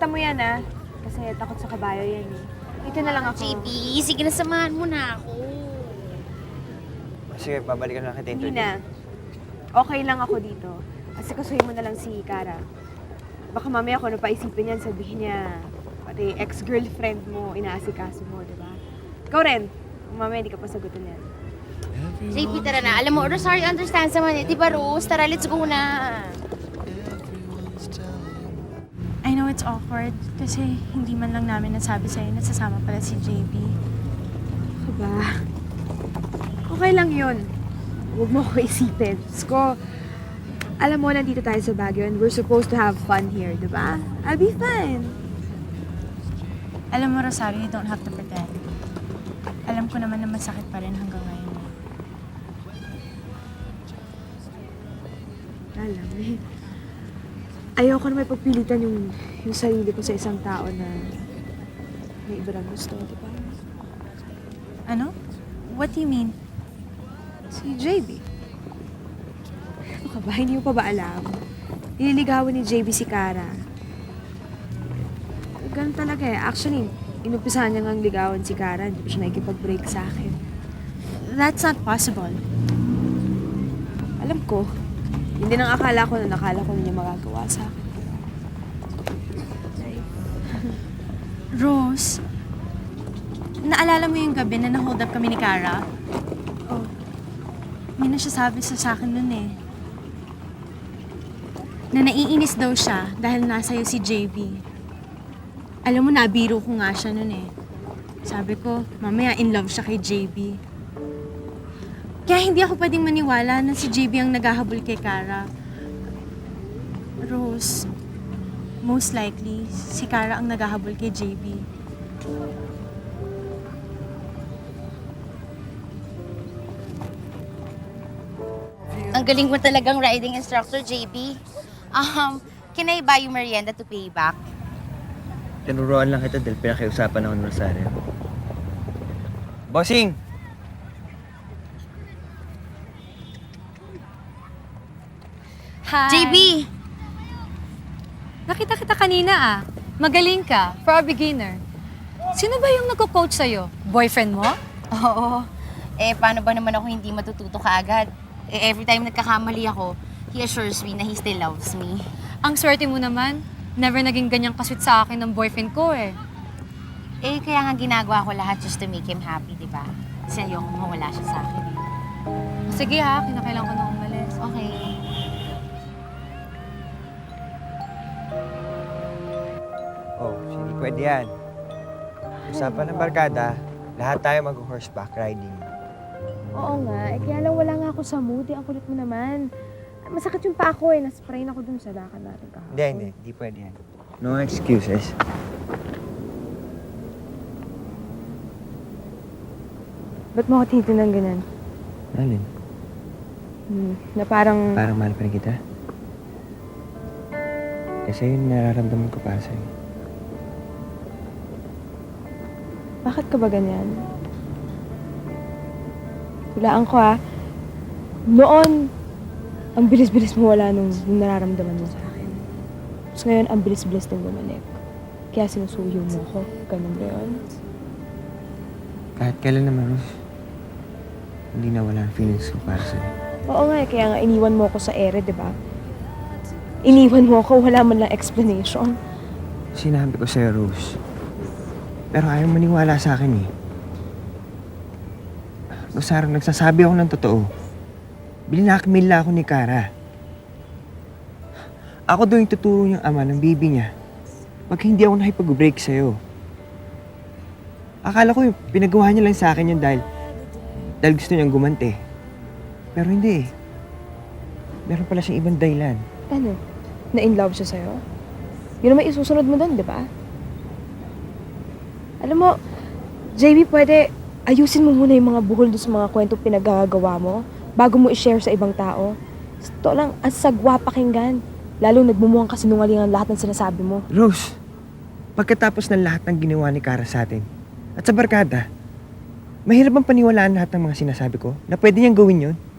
ingatan mo yan, ah. Kasi takot sa kabayo yan, eh. Dito na lang ako. JB, sige na samahan mo na ako. Sige, babalikan na kita Hindi interview. na. Okay lang ako dito. Kasi kasuhin mo na lang si Kara. Baka mamaya kung ano pa isipin niyan, sabihin niya, pati ex-girlfriend mo, inaasikaso mo, di ba? Ikaw rin. Kung mamaya hindi ka pa sagutin yan. JB, tara na. Alam mo, Rosario understands naman eh. Diba, Rose? Tara, let's go na. I know it's awkward kasi hindi man lang namin nasabi sa'yo na sasama pala si JB. Ako ba? Okay lang yun. Huwag mo ko isipin. Sko, alam mo, nandito tayo sa Baguio and we're supposed to have fun here, di ba? I'll be fine. Alam mo, Rosario, you don't have to pretend. Alam ko naman na masakit pa rin hanggang ngayon. Alam eh. Ayoko na may pagpilitan yung sarili ko sa isang tao na may iba lang gusto, di ba? Ano? What do you mean? Si JB. Ano ka ba? Hindi mo pa ba alam? Nililigawan ni JB si Kara. Ganun talaga eh. Actually, inumpisahan niya ngang ligawan si Kara. Hindi pa siya nakikipag-break sa akin. That's not possible. Alam ko. Hindi nang akala ko na nakala ko na niya magagawa sa akin. Rose, naalala mo yung gabi na na-hold up kami ni Kara? Oh, May nasasabi sa akin nun eh. Na naiinis daw siya dahil nasa'yo si JB. Alam mo, nabiro ko nga siya nun eh. Sabi ko, mamaya in love siya kay JB. Kaya hindi ako pwedeng maniwala na si JB ang naghahabol kay Kara. Rose, most likely, si Kara ang naghahabol kay JB. Ang galing mo talagang riding instructor, JB. Can I buy you merienda to pay back? Tinuruan lang kita dahil pinakiusapan ako ng Rosario. Bossing! Hi! JB! Nakita kita kanina ah. Magaling ka, for a beginner. Sino ba yung nagko-coach sa'yo? Boyfriend mo? Oo. Paano ba naman ako hindi matututo kaagad? Every time nagkakamali ako, he assures me na he still loves me. Ang swerte mo naman. Never naging ganyang kasweet sa akin ng boyfriend ko eh. Kaya nga ginagawa ko lahat just to make him happy, di ba? Kasi ayoko mawala siya sa akin. Sige ha, kinakailangan ko na umalis. Okay. Oh, hindi pwede yan. Usapan ng barkada, lahat tayo mag-horseback riding. oo nga. Kaya lang wala nga ako sa mood. Ang kulit mo naman. Masakit yung pa ako eh. Nasprain ako dun sa lakad natin kahapon. Hindi pwede yan. No excuses. Ba't mo ako tinitingnan ganun? Alin? Na parang... Parang mahal pa rin kita. Kasi yun nararamdaman ko para sa'yo. Bakit ka ba ganyan? Hulaan ko ah. Noon, ang bilis-bilis mo wala nung nararamdaman mo sa akin. Tapos ngayon, ang bilis-bilis din bumalik. Kaya sinusuyo mo ko. Ganun ba yun? Kahit kailan naman, Rose, hindi na wala ang feelings ko para sa'yo. Oo nga, kaya nga iniwan mo ko sa ere, di ba? Iniwan mo ko, wala man lang explanation. Sinabi ko sa'yo, Rose. Pero ayaw maniwala sa akin eh. Rosario, nagsasabi ako ng totoo. Binakmil ako ni Kara. Ako daw yung tuturo niyang ama ng baby niya pag hindi ako nakipag-break sa'yo. Akala ko yung pinagawa niya lang sa akin yun dahil gusto niyang gumante. Pero hindi eh. Meron pala siyang ibang dahilan. Ano? Na-in love siya sa'yo? Yun naman isusunod mo doon, di ba? Alam mo, JB, pwede ayusin mo muna yung mga buhol doon sa mga kwentong pinagagawa mo bago mo i-share sa ibang tao. Ito lang, ang sagwa pakinggan. Lalo nagmumukhang kasinungalingan lahat ng sinasabi mo. Rose, pagkatapos ng lahat ng ginawa ni Kara sa atin at sa barkada, mahirap bang paniwalaan lahat ng mga sinasabi ko na pwede niyang gawin yun?